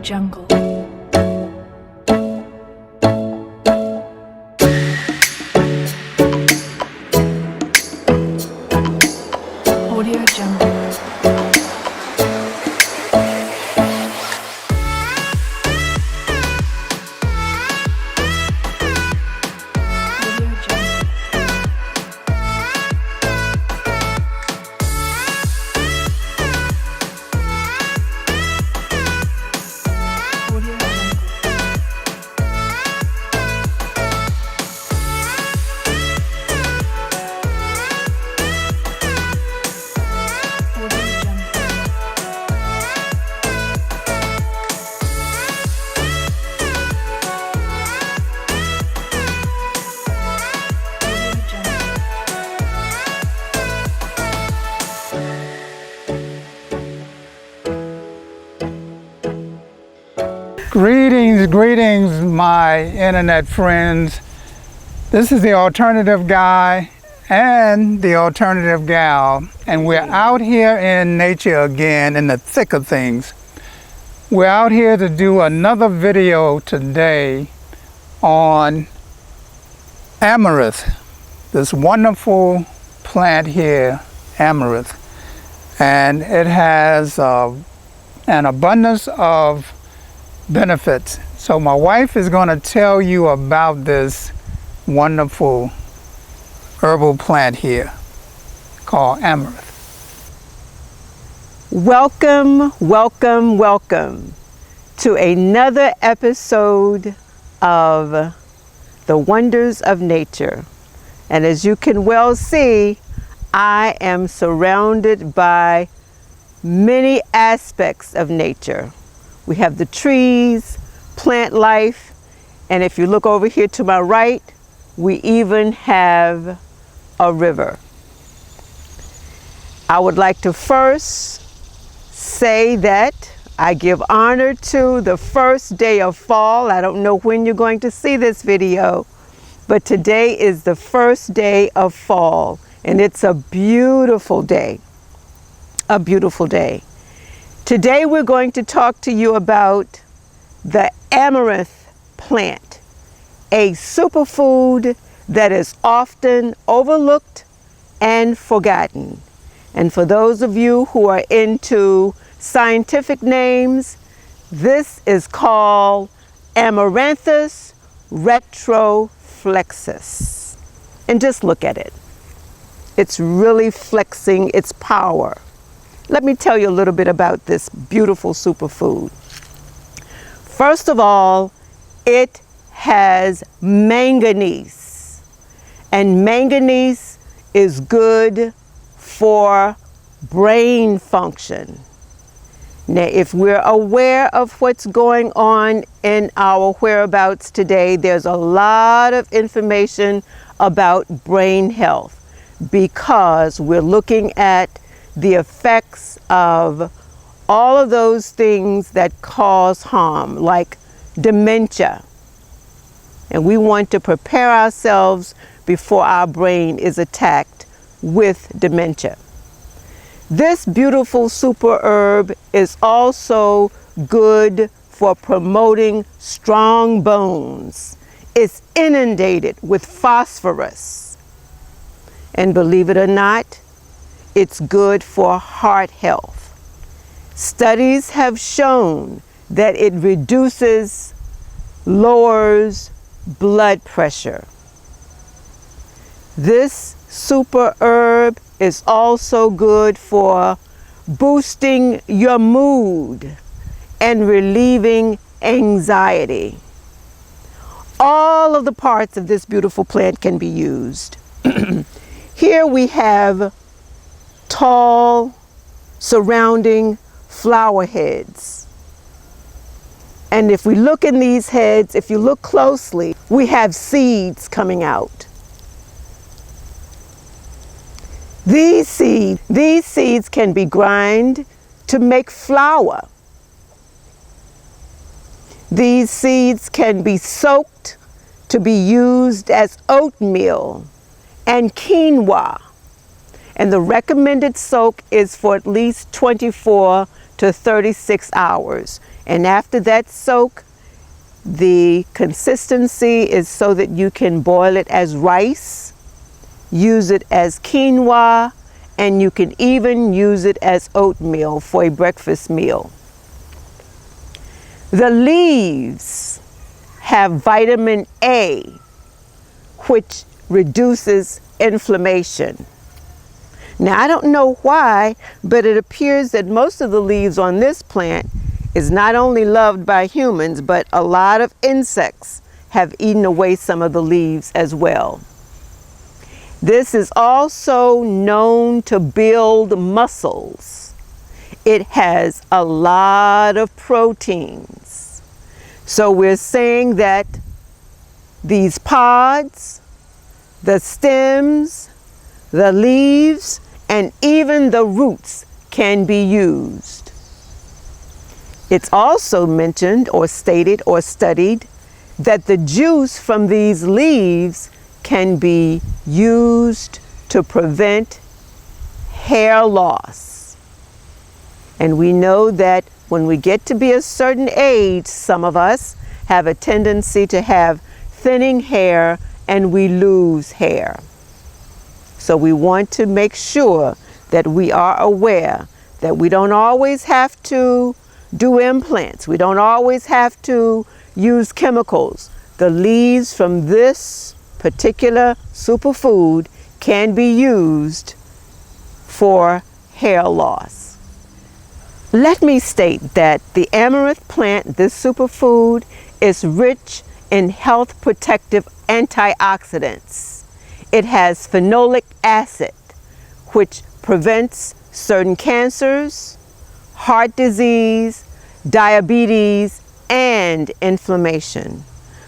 Jungle. Audio Jungle. Greetings, my internet friends. This is the alternative guy and the alternative gal, and we're out here in nature again, in the thick of things. We're out here to do another video today on Amaranth, this wonderful plant here, Amaranth, and it has an abundance of benefits. So my wife is going to tell you about this wonderful herbal plant here called Amaranth. Welcome to another episode of The Wonders of Nature. And as you can well see, I am surrounded by many aspects of nature. We have the trees, plant life, and if you look over here to my right, we even have a river. I would like to first say that I give honor to the first day of fall. I don't know when you're going to see this video, but today is the first day of fall, and it's a beautiful day. A beautiful day. Today we're going to talk to you about the amaranth plant, a superfood that is often overlooked and forgotten. And for those of you who are into scientific names, this is called Amaranthus retroflexus. And just look at it. It's really flexing its power. Let me tell you a little bit about this beautiful superfood. First of all, it has manganese, and manganese is good for brain function. Now, if we're aware of what's going on in our whereabouts today, there's a lot of information about brain health because we're looking at the effects of all of those things that cause harm, like dementia. And we want to prepare ourselves before our brain is attacked with dementia. This beautiful super herb is also good for promoting strong bones. It's inundated with phosphorus. And believe it or not, it's good for heart health. Studies have shown that it lowers blood pressure. This super herb is also good for boosting your mood and relieving anxiety. All of the parts of this beautiful plant can be used. Here we have tall, surrounding flower heads. And if we look in these heads, if you look closely, we have seeds coming out. These seeds can be ground to make flour. These seeds can be soaked to be used as oatmeal and quinoa. And the recommended soak is for at least 24 to 36 hours. And after that soak, the consistency is so that you can boil it as rice, use it as quinoa, and you can even use it as oatmeal for a breakfast meal. The leaves have vitamin A, which reduces inflammation. Now, I don't know why, but it appears that most of the leaves on this plant is not only loved by humans, but a lot of insects have eaten away some of the leaves as well. This is also known to build muscles. It has a lot of proteins. So we're saying that these pods, the stems, the leaves, and even the roots can be used. It's also mentioned or stated or studied that the juice from these leaves can be used to prevent hair loss. And we know that when we get to be a certain age, some of us have a tendency to have thinning hair and we lose hair. So we want to make sure that we are aware that we don't always have to do implants. We don't always have to use chemicals. The leaves from this particular superfood can be used for hair loss. Let me state that the amaranth plant, this superfood, is rich in health protective antioxidants. It has phenolic acid, which prevents certain cancers, heart disease, diabetes, and inflammation.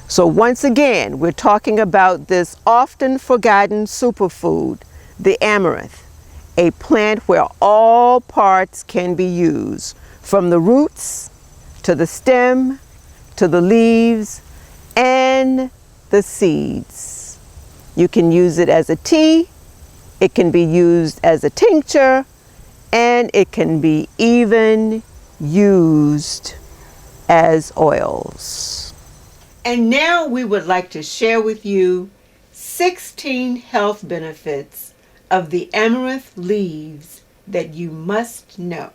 So once again, we're talking about this often forgotten superfood, the amaranth, a plant where all parts can be used, from the roots to the stem to the leaves and the seeds. You can use it as a tea, it can be used as a tincture, and it can be even used as oils. And now we would like to share with you 16 health benefits of the amaranth leaves that you must know.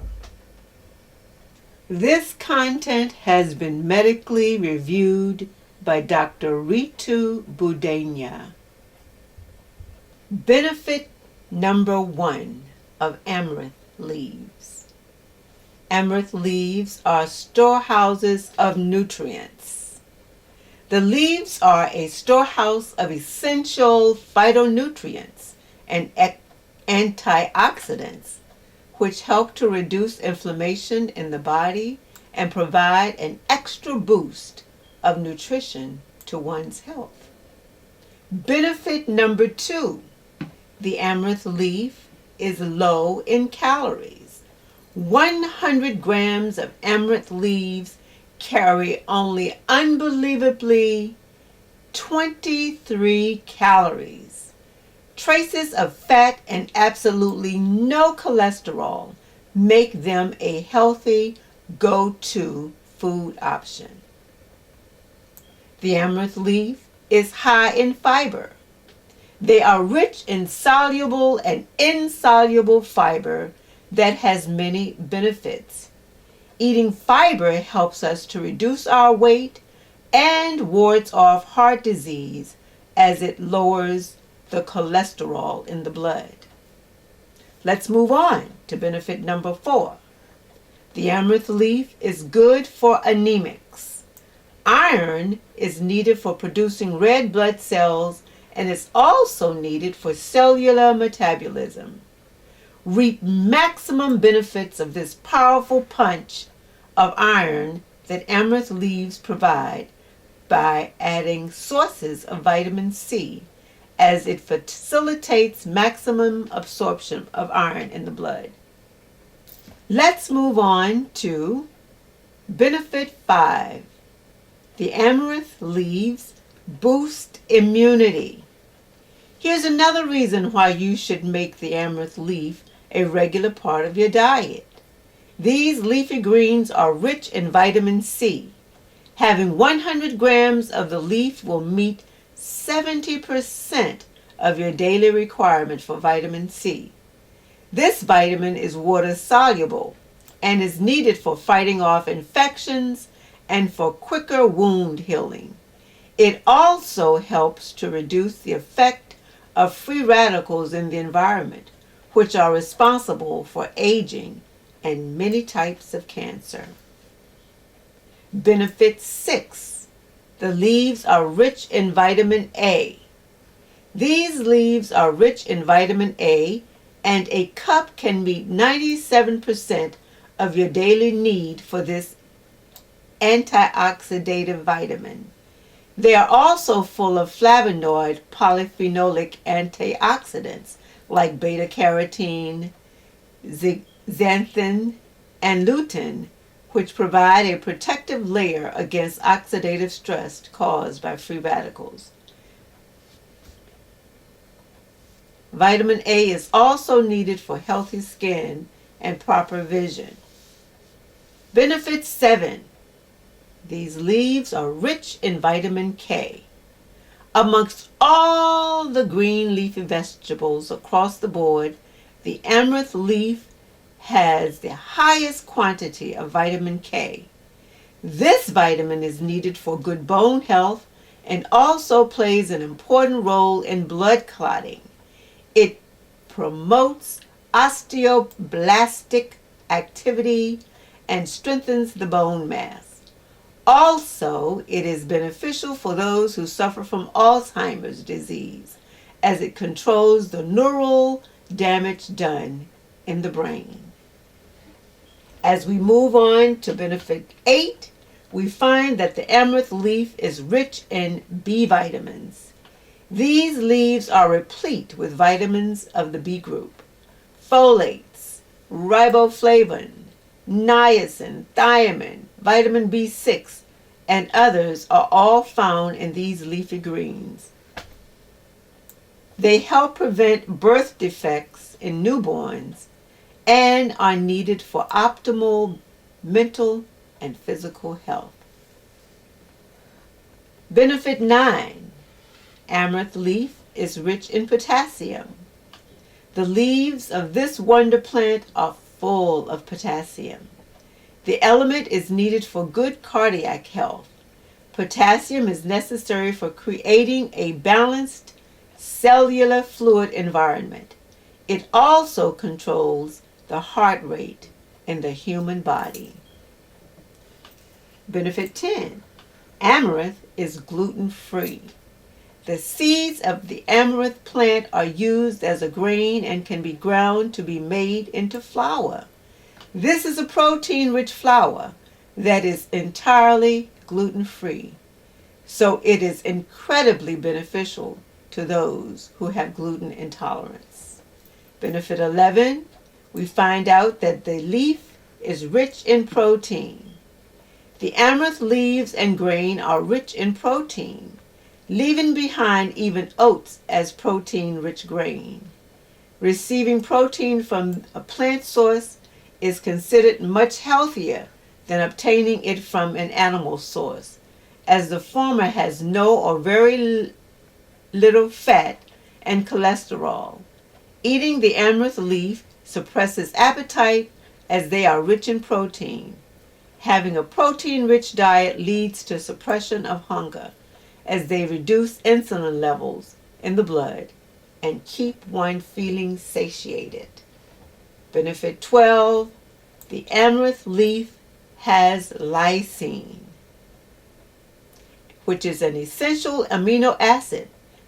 This content has been medically reviewed by Dr. Ritu Budenya. Benefit number 1 of amaranth leaves. Amaranth leaves are storehouses of nutrients. The leaves are a storehouse of essential phytonutrients and antioxidants, which help to reduce inflammation in the body and provide an extra boost of nutrition to one's health. Benefit number 2, the amaranth leaf is low in calories. 100 grams of amaranth leaves carry only unbelievably 23 calories. Traces of fat and absolutely no cholesterol make them a healthy go-to food option. The amaranth leaf is high in fiber. They are rich in soluble and insoluble fiber that has many benefits. Eating fiber helps us to reduce our weight and wards off heart disease as it lowers the cholesterol in the blood. Let's move on to benefit number 4. The amaranth leaf is good for anemics. Iron is needed for producing red blood cells and is also needed for cellular metabolism. Reap maximum benefits of this powerful punch of iron that amaranth leaves provide by adding sources of vitamin C, as it facilitates maximum absorption of iron in the blood. Let's move on to benefit 5. The amaranth leaves boost immunity. Here's another reason why you should make the amaranth leaf a regular part of your diet. These leafy greens are rich in vitamin C. Having 100 grams of the leaf will meet 70% of your daily requirement for vitamin C. This vitamin is water soluble and is needed for fighting off infections and for quicker wound healing. It also helps to reduce the effect of free radicals in the environment, which are responsible for aging and many types of cancer. Benefit 6. The leaves are rich in vitamin A. These leaves are rich in vitamin A, and a cup can meet 97% of your daily need for this antioxidative vitamin. They are also full of flavonoid polyphenolic antioxidants like beta-carotene, zeaxanthin, and lutein, which provide a protective layer against oxidative stress caused by free radicals. Vitamin A is also needed for healthy skin and proper vision. Benefit 7. These leaves are rich in vitamin K. Amongst all the green leafy vegetables across the board, the amaranth leaf has the highest quantity of vitamin K. This vitamin is needed for good bone health and also plays an important role in blood clotting. It promotes osteoblastic activity and strengthens the bone mass. Also, it is beneficial for those who suffer from Alzheimer's disease, as it controls the neural damage done in the brain. As we move on to benefit 8, we find that the amaranth leaf is rich in B vitamins. These leaves are replete with vitamins of the B group. Folates, riboflavin, niacin, thiamine, vitamin B6, and others are all found in these leafy greens. They help prevent birth defects in newborns and are needed for optimal mental and physical health. Benefit 9. Amaranth leaf is rich in potassium. The leaves of this wonder plant are full of potassium. The element is needed for good cardiac health. Potassium is necessary for creating a balanced cellular fluid environment. It also controls the heart rate in the human body. Benefit 10. Amaranth is gluten-free. The seeds of the amaranth plant are used as a grain and can be ground to be made into flour. This is a protein-rich flour that is entirely gluten-free, so it is incredibly beneficial to those who have gluten intolerance. Benefit 11, we find out that the leaf is rich in protein. The amaranth leaves and grain are rich in protein, leaving behind even oats as protein-rich grain. Receiving protein from a plant source is considered much healthier than obtaining it from an animal source, as the former has no or very little fat and cholesterol. Eating the amaranth leaf suppresses appetite as they are rich in protein. Having a protein-rich diet leads to suppression of hunger, as they reduce insulin levels in the blood and keep one feeling satiated. Benefit 12, the amaranth leaf has lysine, which is an essential amino acid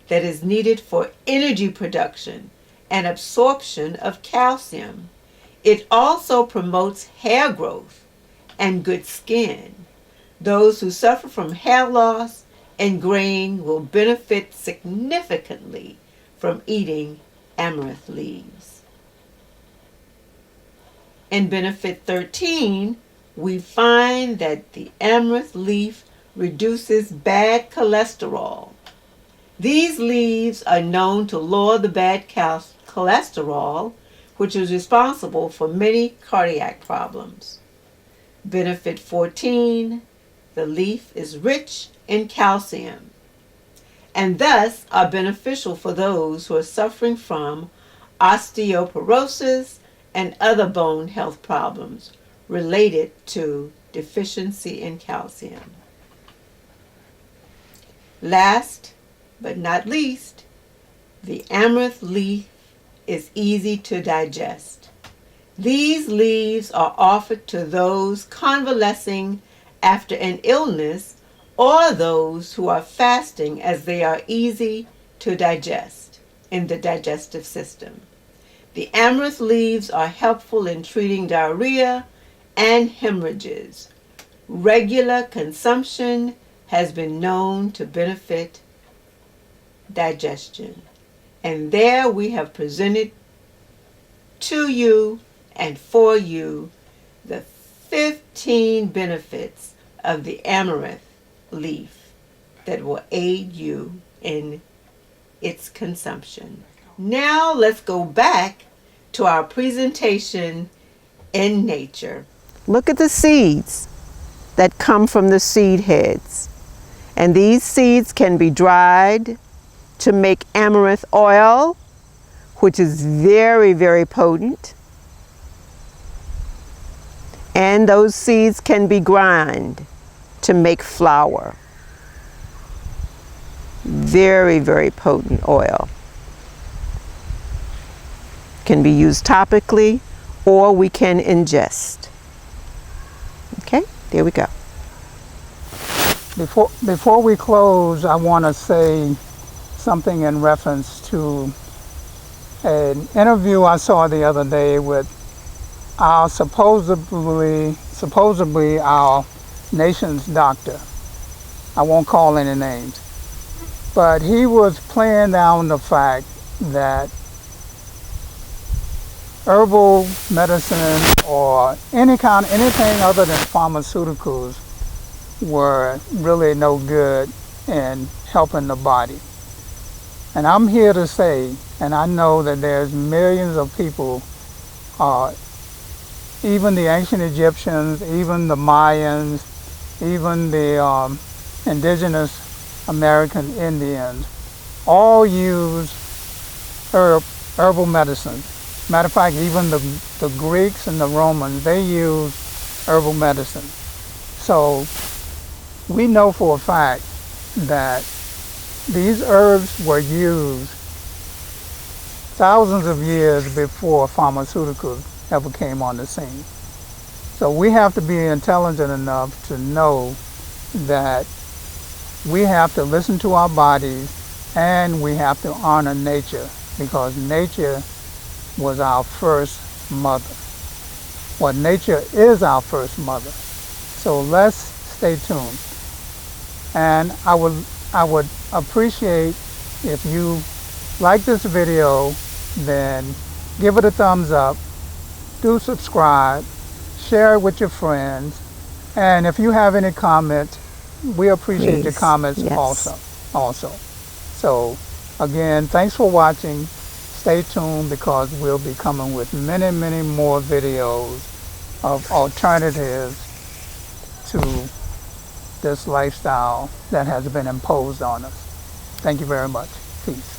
that is needed for energy production and absorption of calcium. It also promotes hair growth and good skin. Those who suffer from hair loss and graying will benefit significantly from eating amaranth leaves. In benefit 13, we find that the amaranth leaf reduces bad cholesterol. These leaves are known to lower the bad cholesterol, which is responsible for many cardiac problems. Benefit 14, the leaf is rich in calcium and thus are beneficial for those who are suffering from osteoporosis and other bone health problems related to deficiency in calcium. Last but not least, the amaranth leaf is easy to digest. These leaves are offered to those convalescing after an illness or those who are fasting, as they are easy to digest in the digestive system. The amaranth leaves are helpful in treating diarrhea and hemorrhages. Regular consumption has been known to benefit digestion. And there we have presented to you and for you the 15 benefits of the amaranth leaf that will aid you in its consumption. Now let's go back to our presentation in nature. Look at the seeds that come from the seed heads. And these seeds can be dried to make amaranth oil, which is very, very potent. And those seeds can be ground to make flour. Very, very potent oil. Can be used topically or we can ingest. Okay, there we go. Before we close, I want to say something in reference to an interview I saw the other day with our supposedly our nation's doctor. I won't call any names, but he was playing down the fact that herbal medicine or anything other than pharmaceuticals were really no good in helping the body. And I'm here to say, and I know that there's millions of people, even the ancient Egyptians, even the Mayans, even the indigenous American Indians, all use herbal medicine. Matter of fact, even the Greeks and the Romans, they use herbal medicine. So we know for a fact that these herbs were used thousands of years before pharmaceuticals ever came on the scene. So we have to be intelligent enough to know that we have to listen to our bodies and we have to honor nature, because nature was our first mother. Well, nature is our first mother. So let's stay tuned. And I would appreciate if you like this video, then give it a thumbs up, do subscribe, share it with your friends, and if you have any comments, we appreciate your comments. Yes. also. So again, thanks for watching. Stay tuned, because we'll be coming with many, many more videos of alternatives to this lifestyle that has been imposed on us. Thank you very much. Peace.